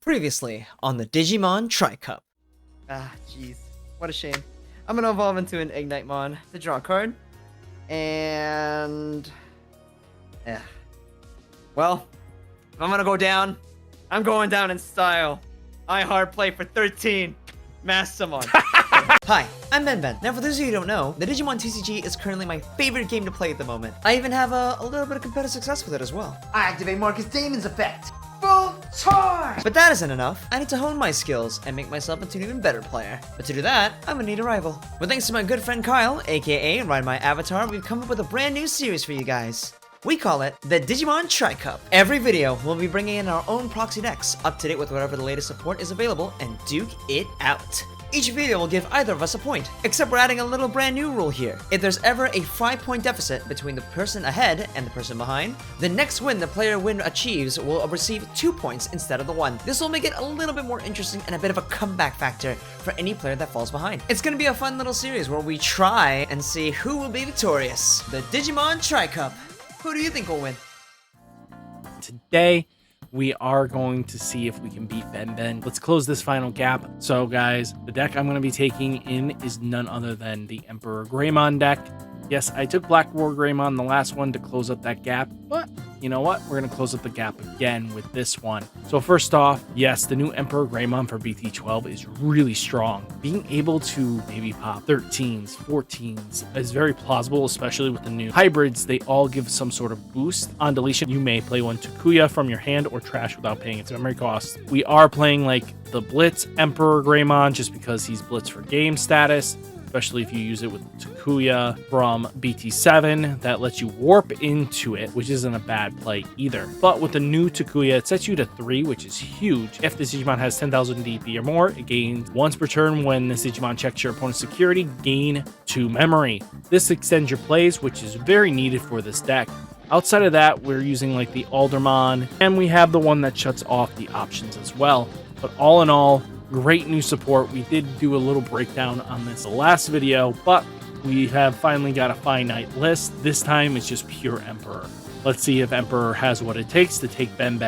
Previously on the Digimon Tri Cup. Ah, jeez. What a shame. I'm gonna evolve into an Ignite-mon to draw a card. And... yeah. Well, if I'm gonna go down, I'm going down in style. I hard play for 13. Massamon. Hi, I'm Ben. Now for those of you who don't know, the Digimon TCG is currently my favorite game to play at the moment. I even have a little bit of competitive success with it as well. I activate Marcus Damon's effect. Full charge! But that isn't enough. I need to hone my skills and make myself into an even better player. But to do that, I'm gonna need a rival. But thanks to my good friend Kyle, aka RideMyAvatar, we've come up with a brand new series for you guys. We call it the Digimon Tri Cup. Every video, we'll be bringing in our own proxy decks, up to date with whatever the latest support is available, and duke it out. Each video will give either of us a point, except we're adding a little brand new rule here. If there's ever a 5-point deficit between the person ahead and the person behind, the next win the player achieves will receive 2 points instead of the 1. This will make it a little bit more interesting and a bit of a comeback factor for any player that falls behind. It's gonna be a fun little series where we try and see who will be victorious. The Digimon Tri Cup. Who do you think will win? Today, we are going to see if we can beat Ben. Let's close this final gap. So guys, the deck I'm going to be taking in is none other than the Emperor Greymon deck. Yes, I took Black War Greymon, the last one, to close up that gap, but you know what? We're going to close up the gap again with this one. So first off, yes, the new Emperor Greymon for BT12 is really strong. Being able to maybe pop 13s, 14s is very plausible, especially with the new hybrids. They all give some sort of boost. On deletion, you may play one Takuya from your hand or trash without paying its memory cost. We are playing like the Blitz Emperor Greymon just because he's Blitz for game status, especially if you use it with Takuya from BT7 that lets you warp into it, which isn't a bad play either. But with the new Takuya, it sets you to 3, which is huge. If this Digimon has 10,000 DP or more, it gains once per turn. When this Digimon checks your opponent's security, gain 2 memory. This extends your plays, which is very needed for this deck. Outside of that, we're using like the Aldermon, and we have the one that shuts off the options as well. But all in all, great new support. We did do a little breakdown on this last video, but we have finally got a finite list. This time it's just pure Emperor. Let's see if Emperor has what it takes to take Ben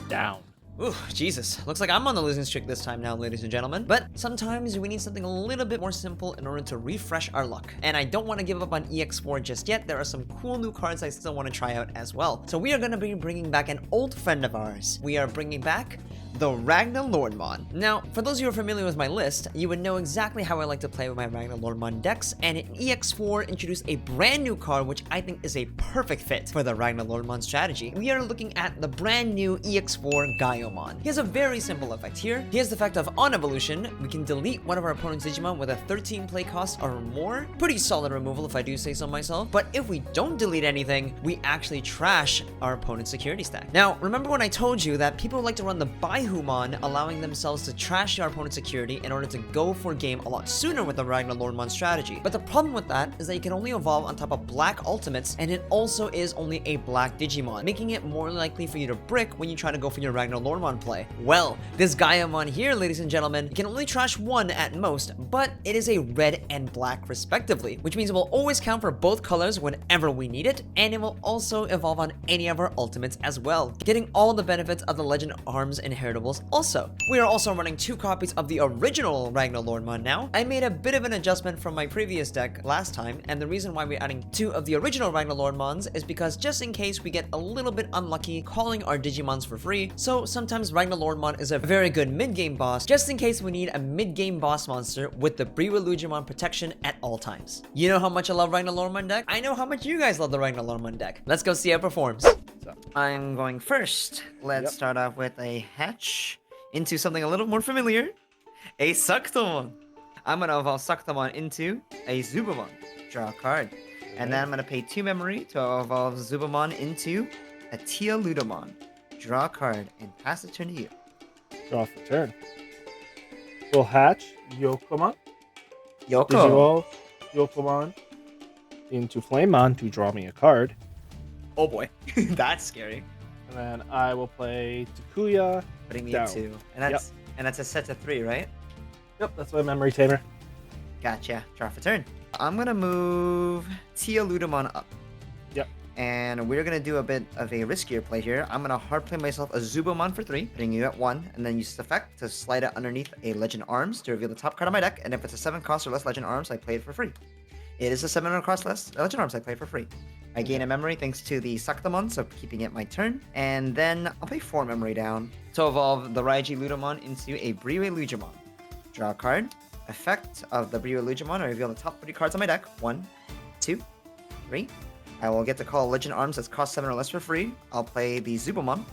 down. Ooh, Jesus. Looks like I'm on the losing streak this time now, ladies and gentlemen. But sometimes we need something a little bit more simple in order to refresh our luck. And I don't want to give up on EX04 just yet. There are some cool new cards I still want to try out as well. So we are going to be bringing back an old friend of ours. We are bringing back the Ragnaloardmon. Now, for those of you who are familiar with my list, you would know exactly how I like to play with my Ragnaloardmon decks, and in EX4 introduced a brand new card which I think is a perfect fit for the Ragnaloardmon strategy. We are looking at the brand new EX4 Gaiomon. He has a very simple effect here. He has the effect of, on evolution, we can delete one of our opponent's Digimon with a 13 play cost or more. Pretty solid removal if I do say so myself, but if we don't delete anything, we actually trash our opponent's security stack. Now, remember when I told you that people like to run the Baihumon, allowing themselves to trash our opponent's security in order to go for game a lot sooner with the Ragnaloardmon strategy. But the problem with that is that you can only evolve on top of black ultimates, and it also is only a black Digimon, making it more likely for you to brick when you try to go for your Ragnaloardmon play. Well, this Gaiomon here, ladies and gentlemen, can only trash 1 at most, but it is a red and black respectively, which means it will always count for both colors whenever we need it, and it will also evolve on any of our ultimates as well, getting all the benefits of the Legend Arms inheritables also. We are also running 2 copies of the original Ragnaloardmon now. I made a bit of an adjustment from my previous deck last time, and the reason why we're adding 2 of the original Ragnaloardmons is because just in case we get a little bit unlucky calling our Digimons for free, so sometimes Ragnaloardmon is a very good mid-game boss, just in case we need a mid-game boss monster with the Briwalujimon protection at all times. You know how much I love Ragnaloardmon deck? I know how much you guys love the Ragnaloardmon deck. Let's go see how it performs. I'm going first. Let's start off with a hatch into something a little more familiar. A Suctomon. I'm going to evolve Suctomon into a Zubamon. Draw a card. And then I'm going to pay 2 memory to evolve Zubamon into a Tialudamon. Draw a card and pass the turn to you. Draw for turn. We'll hatch Yokomon. Yoko. Digivolve Yokomon into Flamemon to draw me a card. Oh boy, that's scary. And then I will play Takuya. Putting me down. at 2. And that's a set of 3, right? Yep, that's my memory tamer. Gotcha. Draw for turn. I'm gonna move Tialudamon up. Yep. And we're gonna do a bit of a riskier play here. I'm gonna hard play myself a Zubomon for 3, putting you at 1, and then use this effect to slide it underneath a Legend Arms to reveal the top card of my deck. And if it's a 7 cost or less Legend Arms, I play it for free. It is a 7 cost less Legend Arms, I play it for free. I gain a memory thanks to the Suctamon, so keeping it my turn. And then I'll pay 4 memory down to evolve the Raigiludamon into a Briwelugimon. Draw a card. Effect of the Briwelugimon, I reveal the top 3 cards on my deck. 1, 2, 3. I will get to call Legend Arms that's cost 7 or less for free. I'll play the Zubomon.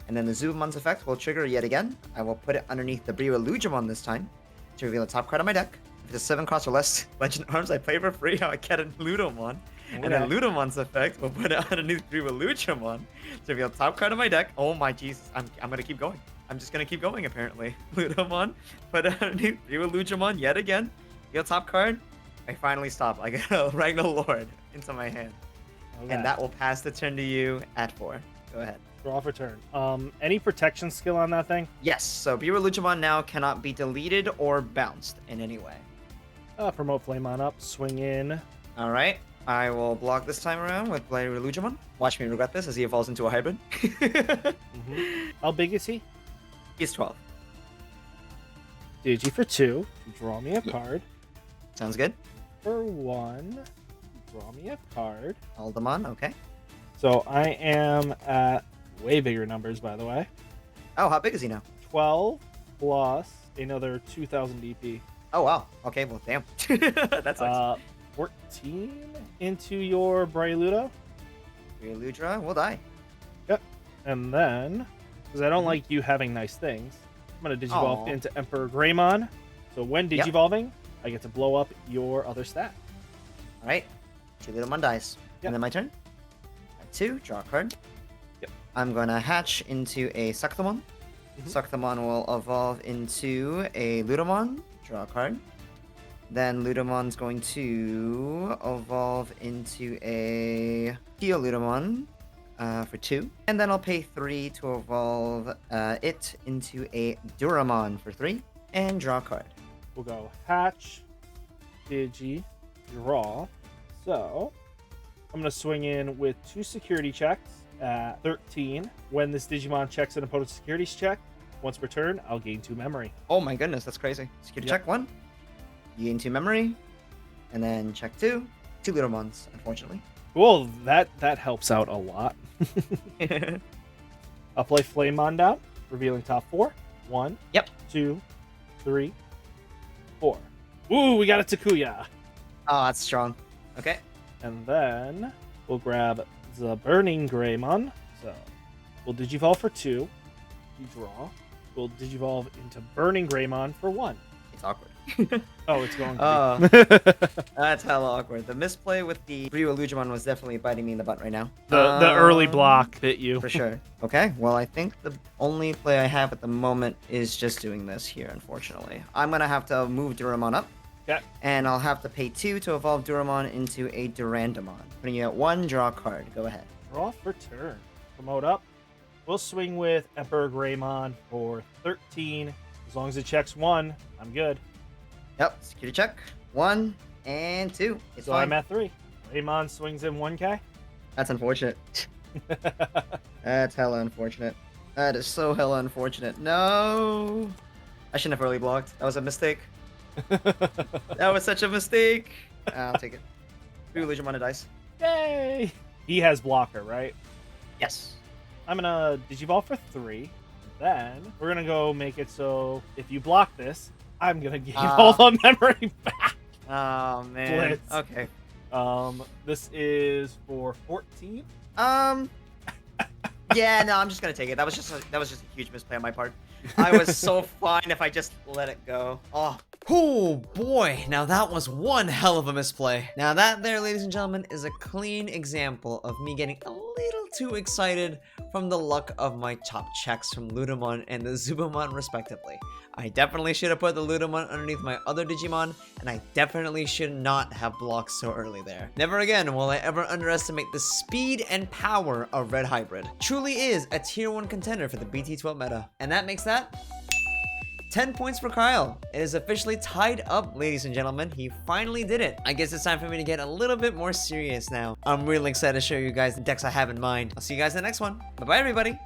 And then the Zubomon's effect will trigger yet again. I will put it underneath the Briwelugimon this time to reveal the top card on my deck. If it's a 7 cost or less Legend Arms, I play for free. I get a Ludomon. And then Ludomon's effect will put it underneath Briwelugimon to reveal the top card of my deck. Oh my Jesus, I'm gonna keep going. I'm just gonna keep going apparently. Ludomon, put it underneath Briwelugimon yet again. Reveal top card. I finally stop. I get a Ragnaloard into my hand. Okay. And that will pass the turn to you at 4. Go ahead. Draw for turn. Any protection skill on that thing? Yes. So Briwelugimon now cannot be deleted or bounced in any way. Promote Flamon up. Swing in. All right. I will block this time around with Briwelugimon. Watch me regret this as he evolves into a hybrid. How big is he? He's 12. Digi for 2. Draw me a card. Sounds good. For 1. Draw me a card. Aldemon, okay. So I am at way bigger numbers, by the way. Oh, how big is he now? 12 plus another 2,000 DP. Oh, wow. Okay, well, damn. That's nice. 14 into your Briludo. Briweludra will die. Yep. And then, because I don't like you having nice things, I'm going to Digivolve into Emperor Greymon. So when Digivolving, I get to blow up your other stat. All right. 2 Ludomon dies. Yep. And then my turn. 2, draw a card. Yep. I'm going to hatch into a Suctamon. Suctamon will evolve into a Ludomon. Draw a card. Then Ludomon's going to evolve into a Theoludamon for 2. And then I'll pay 3 to evolve it into a Duramon for 3. And draw a card. We'll go hatch, Digi, draw. So I'm going to swing in with 2 security checks at 13. When this Digimon checks an opponent's securities check, once per turn, I'll gain 2 memory. Oh my goodness, that's crazy. Security check 1. You gain 2 memory. And then check 2. 2 Ludomons, unfortunately. Well, that helps out a lot. I'll play Flamon down, revealing top 4. 1, 2, 3, 4. Ooh, we got a Takuya. Oh, that's strong. Okay. And then we'll grab the Burning Greymon. So we'll Digivolve for 2. You draw. We'll Digivolve into Burning Greymon for 1. It's awkward. Oh, it's going to be. That's hella awkward. The misplay with the Briwelugimon was definitely biting me in the butt right now. The early block bit you. For sure. Okay, well, I think the only play I have at the moment is just doing this here, unfortunately. I'm going to have to move Duramon up. Okay. And I'll have to pay 2 to evolve Duramon into a Durandamon. Putting you at 1, draw a card. Go ahead. Draw for turn. Promote up. We'll swing with Emperor Greymon for 13. As long as it checks 1, I'm good. Yep, security check. 1 and 2. It's so fine. I'm at 3. Greymon swings in 1k. That's unfortunate. That's hella unfortunate. That is so hella unfortunate. No! I shouldn't have early blocked. That was a mistake. That was such a mistake. I'll take it. Briwelugimon to dice. Yay! He has blocker, right? Yes. I'm gonna Digivolve for 3. Then we're gonna go make it so if you block this, I'm gonna give all the memory back. Oh man. Blitz. Okay. This is for 14. Yeah, no, I'm just gonna take it. That was just a huge misplay on my part. I was so fine if I just let it go. Oh boy, now that was one hell of a misplay. Now that there, ladies and gentlemen, is a clean example of me getting a little too excited from the luck of my top checks from Ludamon and the Zubamon respectively. I definitely should have put the Ludamon underneath my other Digimon, and I definitely should not have blocked so early there. Never again will I ever underestimate the speed and power of Red Hybrid. Truly is a tier 1 contender for the BT12 meta, and that makes that 10 points for Kyle. It is officially tied up, ladies and gentlemen. He finally did it. I guess it's time for me to get a little bit more serious now. I'm really excited to show you guys the decks I have in mind. I'll see you guys in the next one. Bye-bye, everybody.